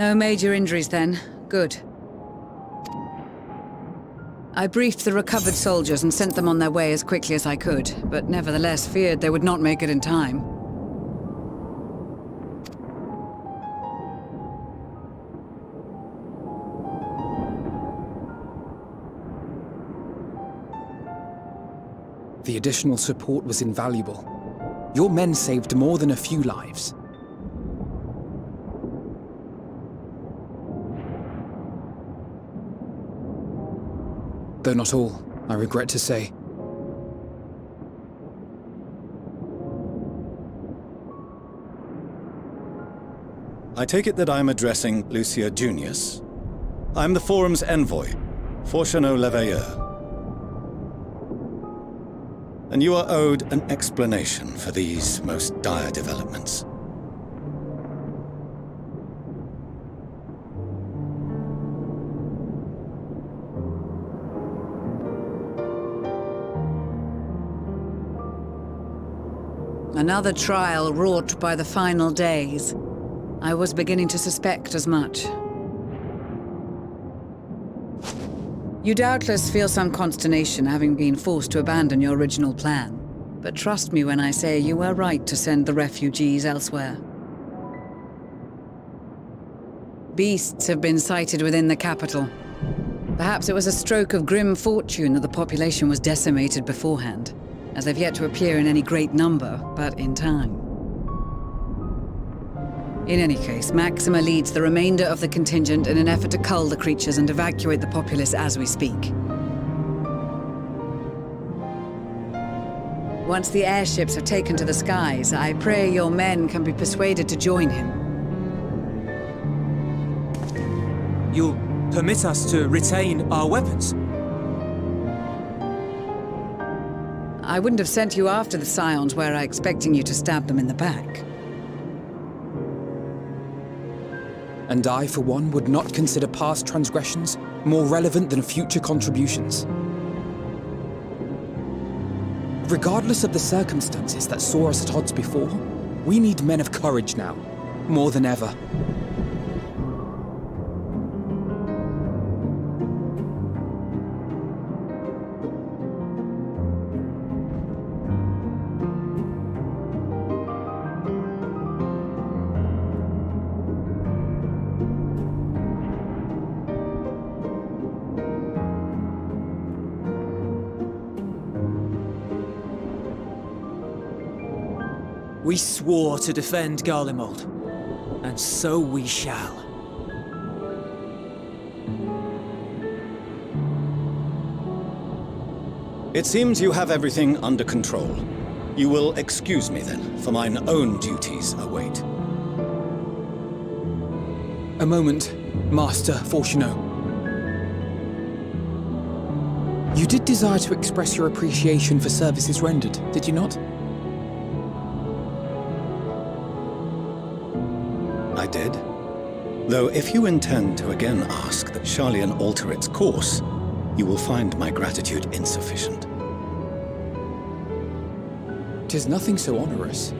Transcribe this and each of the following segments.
No major injuries then. Good. I briefed the recovered soldiers and sent them on their way as quickly as I could, but nevertheless feared they would not make it in time. The additional support was invaluable. Your men saved more than a few lives. Though not all, I regret to say. I take it that I'm addressing Lucia Junius. I'm the Forum's envoy, Fortuneau Leveilleur. And you are owed an explanation for these most dire developments. Another trial wrought by the final days. I was beginning to suspect as much. You doubtless feel some consternation having been forced to abandon your original plan. But trust me when I say you were right to send the refugees elsewhere. Beasts have been sighted within the capital. Perhaps it was a stroke of grim fortune that the population was decimated beforehand, as they've yet to appear in any great number, but in time. In any case, Maxima leads the remainder of the contingent in an effort to cull the creatures and evacuate the populace as we speak. Once the airships are taken to the skies, I pray your men can be persuaded to join him. You'll permit us to retain our weapons? I wouldn't have sent you after the Scions were I expecting you to stab them in the back. And I, for one, would not consider past transgressions more relevant than future contributions. Regardless of the circumstances that saw us at odds before, we need men of courage now, more than ever. We swore to defend Garlemald, and so we shall. It seems you have everything under control. You will excuse me then, for mine own duties await. A moment, Master Fortuneau. You did desire to express your appreciation for services rendered, did you not? I did. Though if you intend to again ask that Charlian alter its course, you will find my gratitude insufficient. 'Tis nothing so onerous.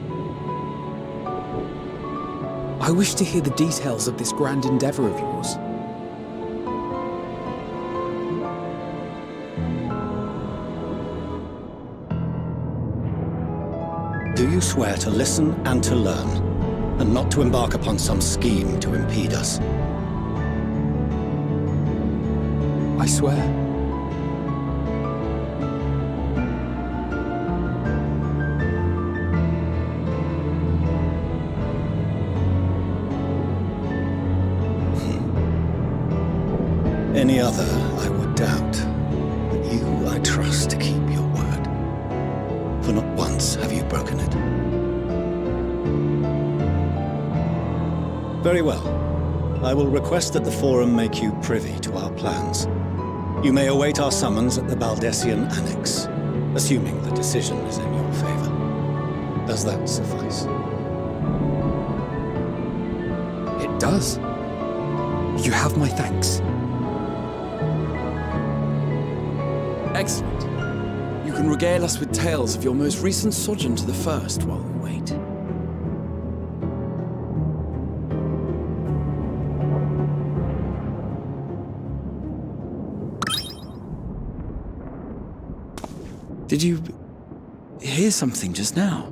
I wish to hear the details of this grand endeavor of yours. Do you swear to listen and to learn, and not to embark upon some scheme to impede us? I swear. Any other, I would doubt. But you, I trust to keep your word. For not once have you broken it. Very well. I will request that the Forum make you privy to our plans. You may await our summons at the Baldessian Annex, assuming the decision is in your favor. Does that suffice? It does. You have my thanks. Excellent. You can regale us with tales of your most recent sojourn to the First while we wait. Did you hear something just now?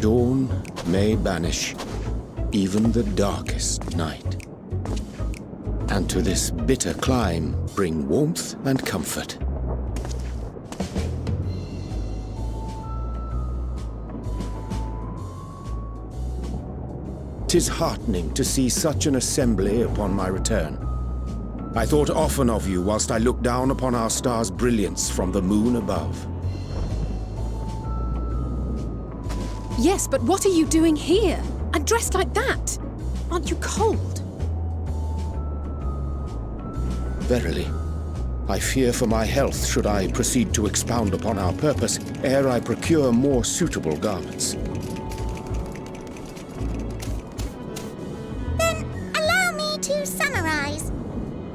Dawn may banish even the darkest night, and to this bitter clime bring warmth and comfort. 'Tis heartening to see such an assembly upon my return. I thought often of you whilst I looked down upon our star's brilliance from the moon above. Yes, but what are you doing here? And dressed like that? Aren't you cold? Verily, I fear for my health should I proceed to expound upon our purpose ere I procure more suitable garments. Then allow me to summarize.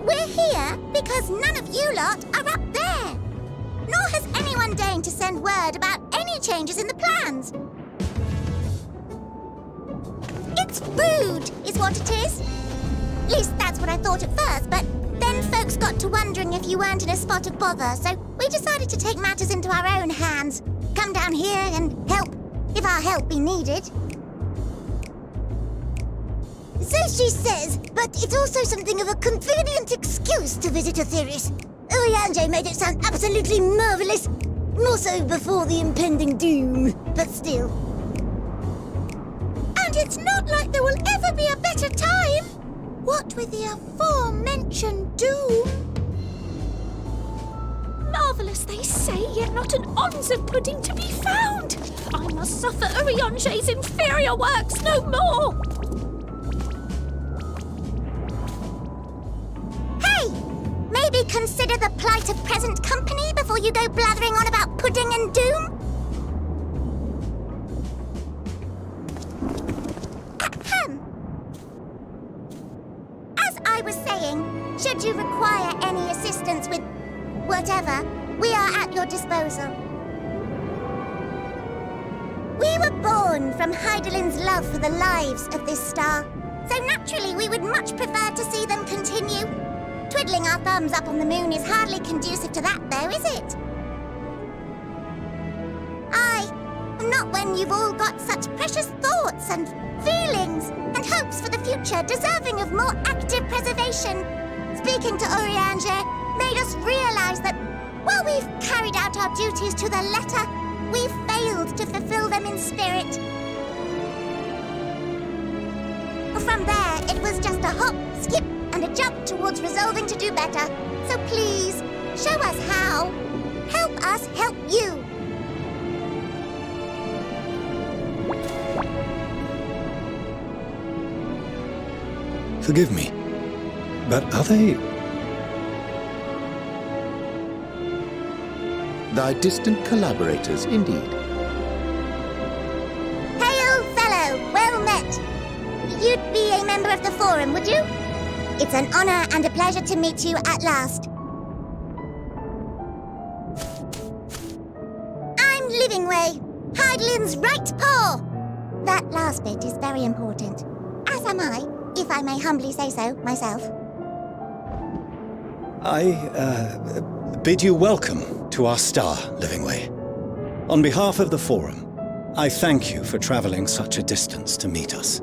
We're here because none of you lot are up there. Nor has anyone deigned to send word about any changes in the plans. It's rude, is what it is. At least that's what I thought at first, but then folks got to wondering if you weren't in a spot of bother, so we decided to take matters into our own hands. Come down here and help, if our help be needed. So she says, but it's also something of a convenient excuse to visit Aetherius. Oriange made it sound absolutely marvelous. More so before the impending doom, but still. And it's not like there will ever be a better time. What with the aforementioned doom? Marvellous, they say, yet not an ounce of pudding to be found. I must suffer Oriange's inferior works no more. Hey! Maybe consider the plight of present company before you go blathering on about pudding and doom? Ahem. As I was saying, should you require any assistance with whatever, we are at your disposal. We were born from Hydaelyn's love for the lives of this star, so naturally we would much prefer to see them continue. Twiddling our thumbs up on the moon is hardly conducive to that, though, is it? Not when you've all got such precious thoughts and feelings and hopes for the future deserving of more active preservation. Speaking to Oriange made us realize that while we've carried out our duties to the letter, we've failed to fulfill them in spirit. From there, it was just a hop, skip, and a jump towards resolving to do better. So please, show us how. Help us help you. Forgive me, but are they... Thy distant collaborators, indeed. Hail, fellow! Well met! You'd be a member of the Forum, would you? It's an honor and a pleasure to meet you at last. I'm Livingway, Hydaelyn's right paw. That last bit is very important. As am I, if I may humbly say so myself. I bid you welcome to our star, Livingway. On behalf of the Forum, I thank you for traveling such a distance to meet us.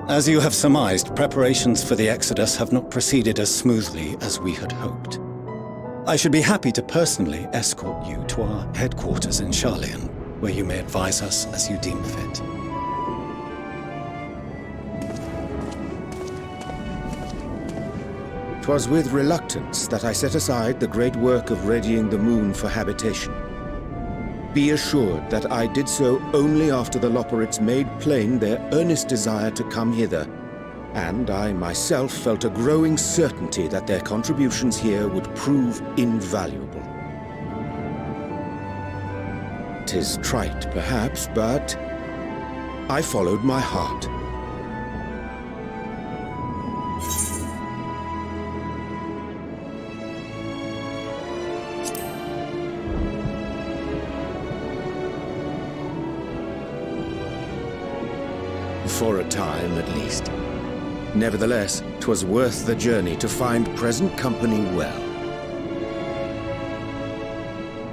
As you have surmised, preparations for the Exodus have not proceeded as smoothly as we had hoped. I should be happy to personally escort you to our headquarters in Charlian, where you may advise us as you deem fit. 'Twas with reluctance that I set aside the great work of readying the moon for habitation. Be assured that I did so only after the Loperites made plain their earnest desire to come hither, and I myself felt a growing certainty that their contributions here would prove invaluable. 'Tis trite, perhaps, but I followed my heart. For a time, at least. Nevertheless, 'twas worth the journey to find present company well.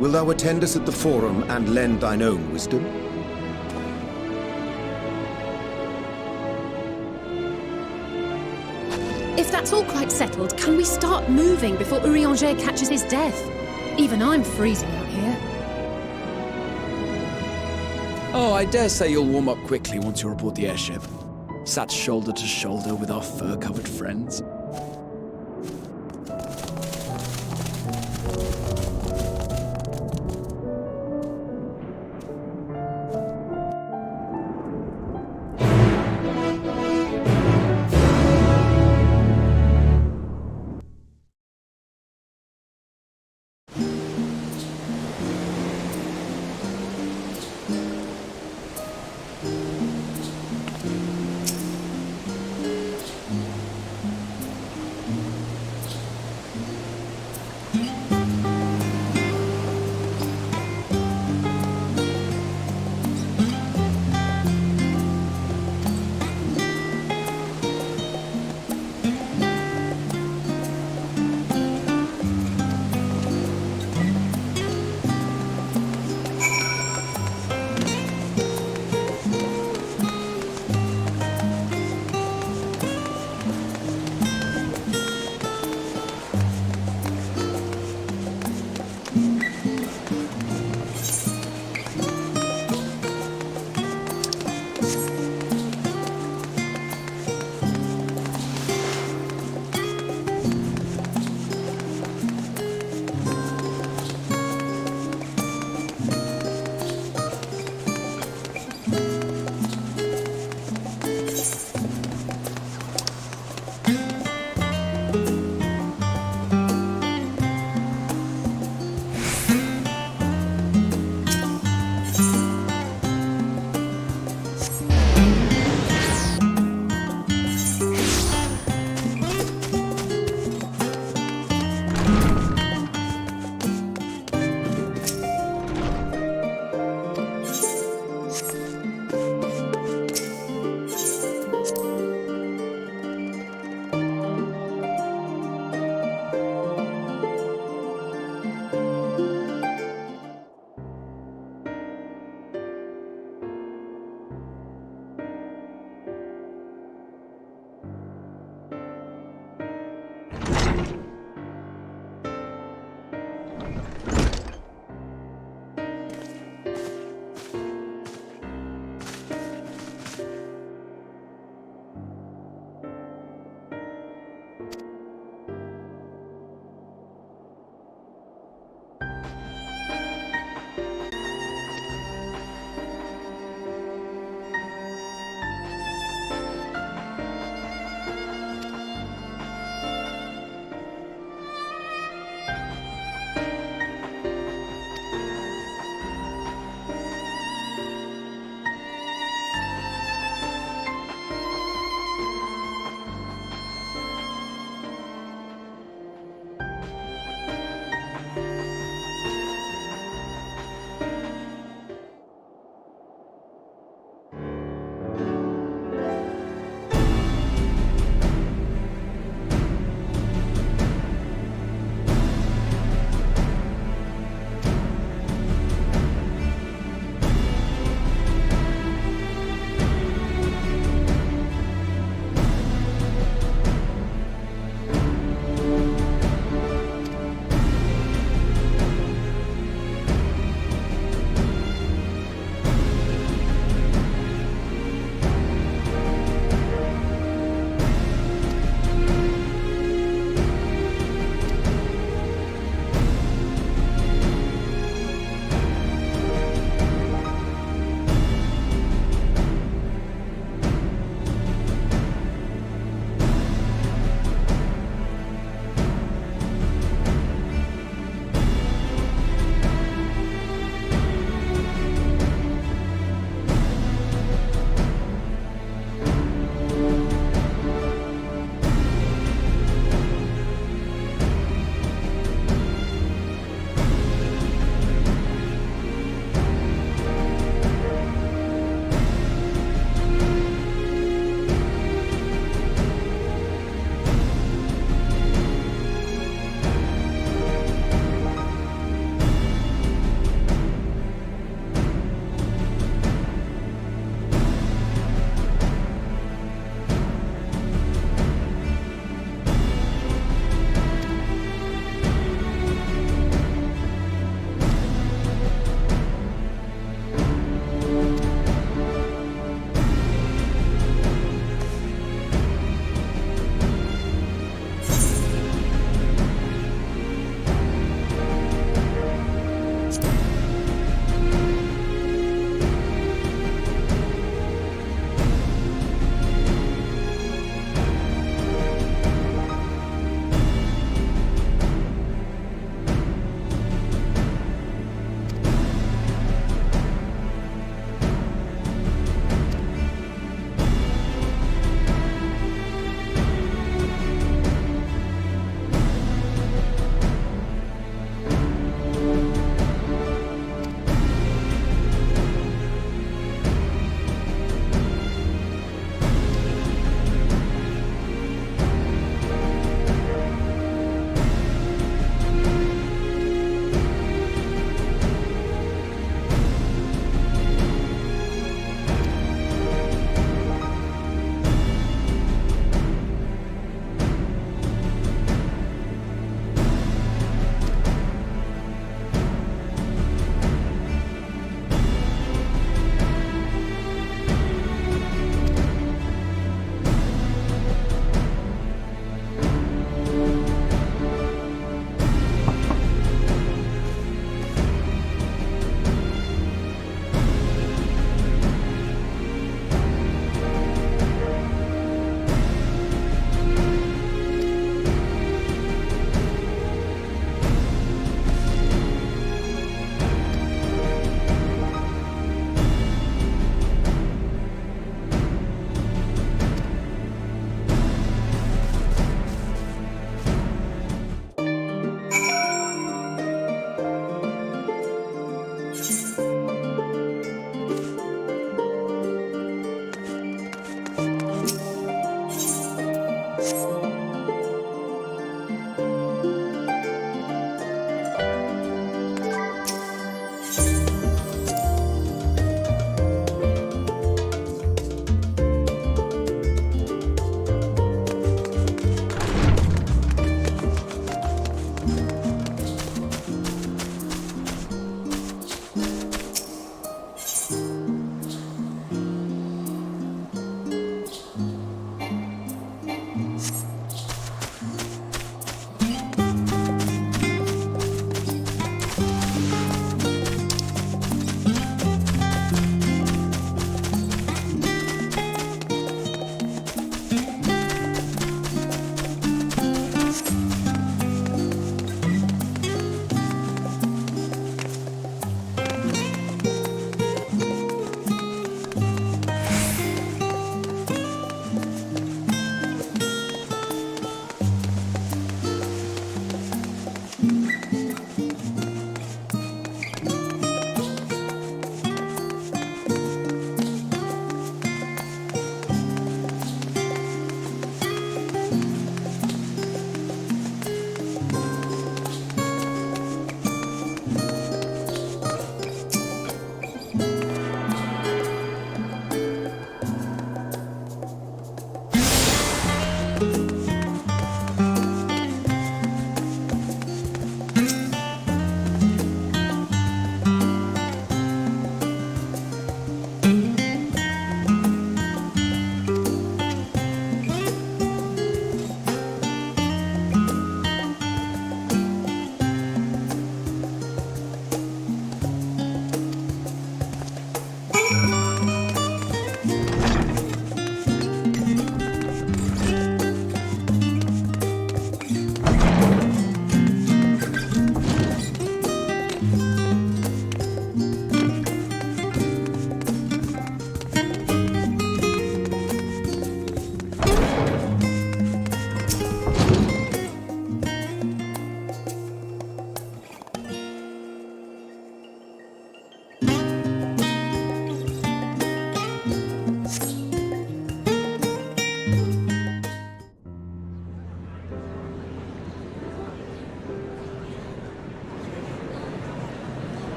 Wilt thou attend us at the Forum and lend thine own wisdom? If that's all quite settled, can we start moving before Urianger catches his death? Even I'm freezing out here. Oh, I dare say you'll warm up quickly once you're aboard the airship. Sat shoulder to shoulder with our fur-covered friends.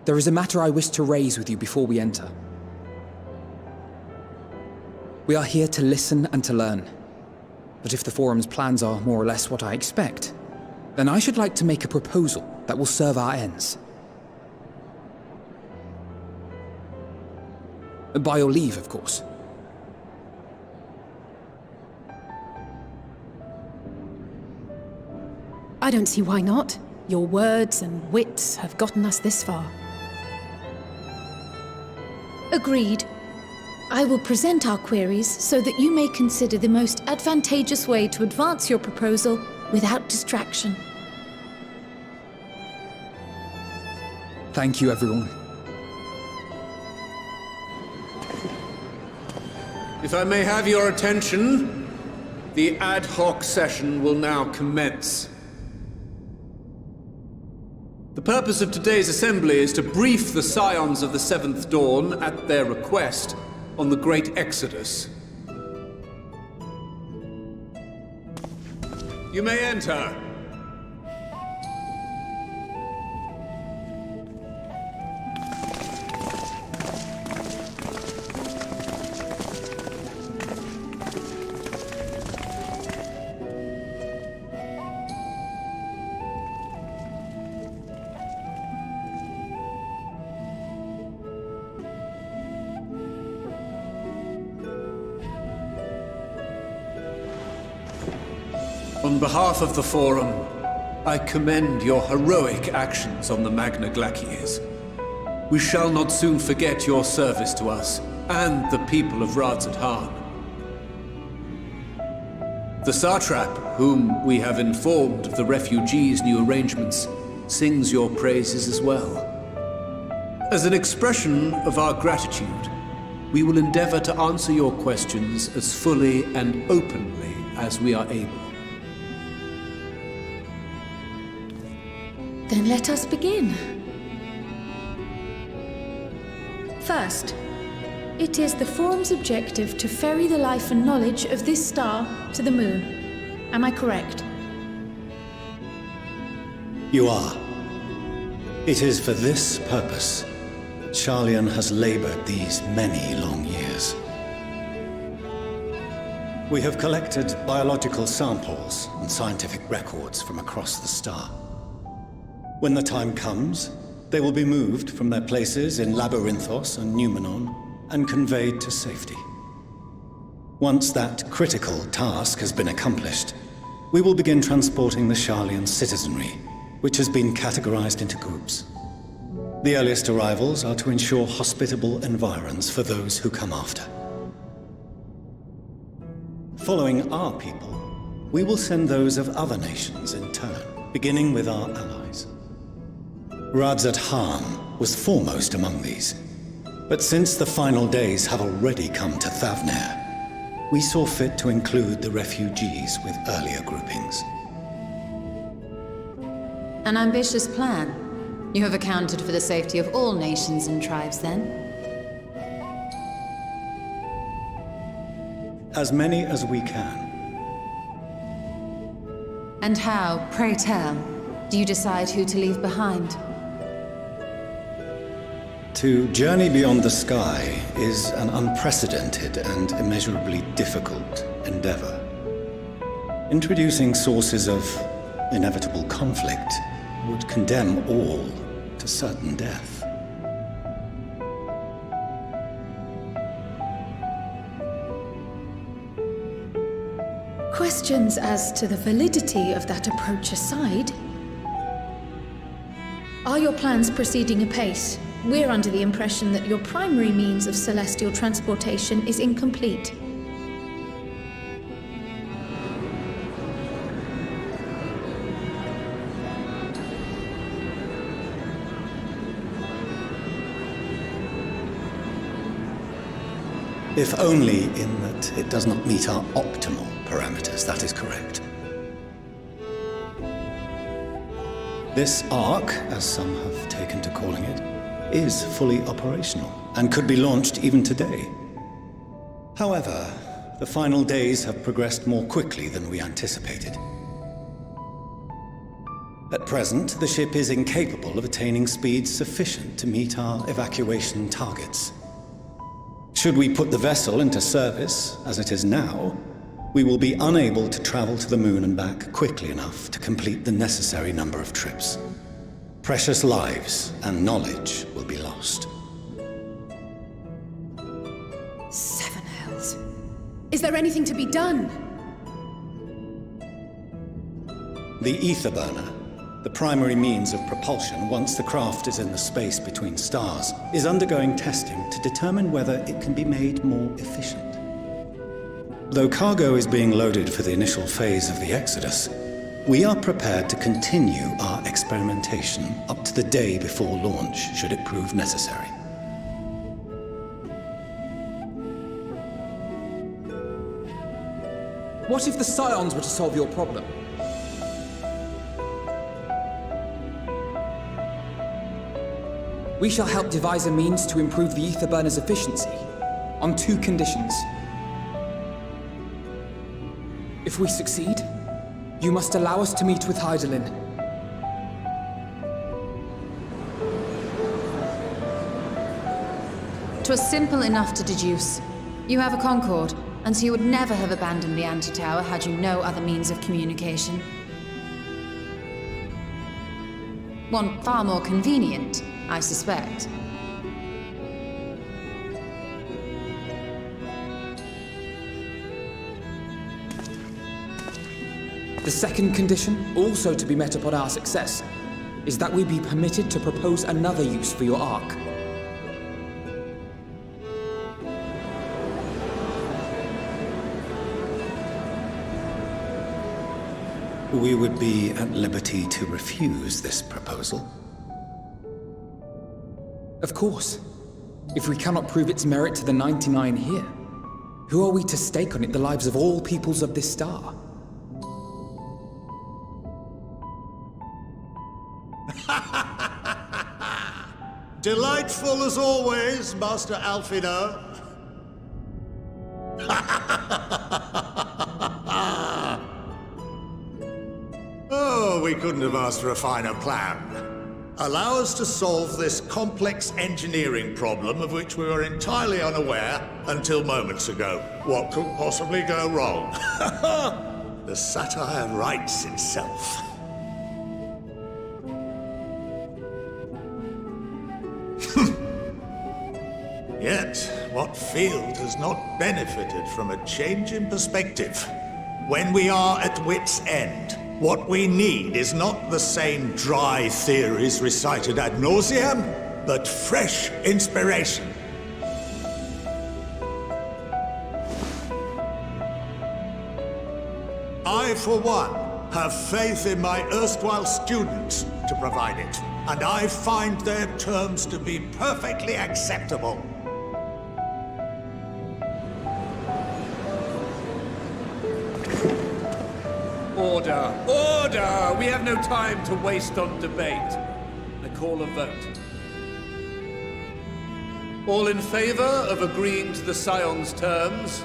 there is a matter I wish to raise with you before we enter. We are here to listen and to learn. But if the Forum's plans are more or less what I expect, then I should like to make a proposal that will serve our ends. By your leave, of course. I don't see why not. Your words and wits have gotten us this far. Agreed. I will present our queries so that you may consider the most advantageous way to advance your proposal without distraction. Thank you, everyone. If I may have your attention, the ad hoc session will now commence. The purpose of today's assembly is to brief the Scions of the Seventh Dawn, at their request, on the Great Exodus. You may enter. On behalf of the Forum, I commend your heroic actions on the Magna Glaciers. We shall not soon forget your service to us and the people of Radzat-Han. The Satrap, whom we have informed of the refugees' new arrangements, sings your praises as well. As an expression of our gratitude, we will endeavor to answer your questions as fully and openly as we are able. Then let us begin. First, it is the Forum's objective to ferry the life and knowledge of this star to the moon. Am I correct? You are. It is for this purpose that Sharlayan has labored these many long years. We have collected biological samples and scientific records from across the star. When the time comes, they will be moved from their places in Labyrinthos and Numenon and conveyed to safety. Once that critical task has been accomplished, we will begin transporting the Sharlayan citizenry, which has been categorized into groups. The earliest arrivals are to ensure hospitable environs for those who come after. Following our people, we will send those of other nations in turn, beginning with our allies. Radzat-Han was foremost among these, but since the final days have already come to Thavnair, we saw fit to include the refugees with earlier groupings. An ambitious plan. You have accounted for the safety of all nations and tribes, then? As many as we can. And how, pray tell, do you decide who to leave behind? To journey beyond the sky is an unprecedented and immeasurably difficult endeavor. Introducing sources of inevitable conflict would condemn all to certain death. Questions as to the validity of that approach aside, are your plans proceeding apace? We're under the impression that your primary means of celestial transportation is incomplete. If only in that it does not meet our optimal parameters, that is correct. This Ark, as some have taken to calling it, is fully operational and could be launched even today. However, the final days have progressed more quickly than we anticipated. At present, the ship is incapable of attaining speeds sufficient to meet our evacuation targets. Should we put the vessel into service, as it is now, we will be unable to travel to the moon and back quickly enough to complete the necessary number of trips. Precious lives and knowledge will be lost. Seven hells. Is there anything to be done? The ether burner, the primary means of propulsion once the craft is in the space between stars, is undergoing testing to determine whether it can be made more efficient. Though cargo is being loaded for the initial phase of the Exodus, we are prepared to continue our experimentation up to the day before launch, should it prove necessary. What if the Scions were to solve your problem? We shall help devise a means to improve the ether burner's efficiency, on 2 conditions. If we succeed, you must allow us to meet with Hydaelyn. "'Twas simple enough to deduce. You have a Concord, and so you would never have abandoned the anti-tower had you no other means of communication. One far more convenient, I suspect. The second condition, also to be met upon our success, is that we be permitted to propose another use for your Ark. We would be at liberty to refuse this proposal. Of course. If we cannot prove its merit to the 99 here, who are we to stake on it the lives of all peoples of this star? Delightful as always, Master Alfino. Oh, we couldn't have asked for a finer plan. Allow us to solve this complex engineering problem of which we were entirely unaware until moments ago. What could possibly go wrong? The satire writes itself. Yet, what field has not benefited from a change in perspective? When we are at wit's end, what we need is not the same dry theories recited ad nauseam, but fresh inspiration. I, for one, have faith in my erstwhile students to provide it, and I find their terms to be perfectly acceptable. Order! Order! We have no time to waste on debate. I call a vote. All in favor of agreeing to the Scion's terms?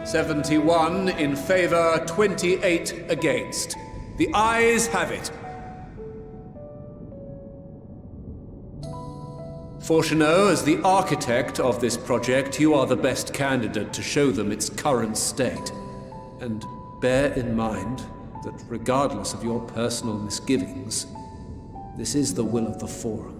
"71 in favor, 28 against. The ayes have it. Fortuneau, as the architect of this project, you are the best candidate to show them its current state. And bear in mind that regardless of your personal misgivings, this is the will of the Forum.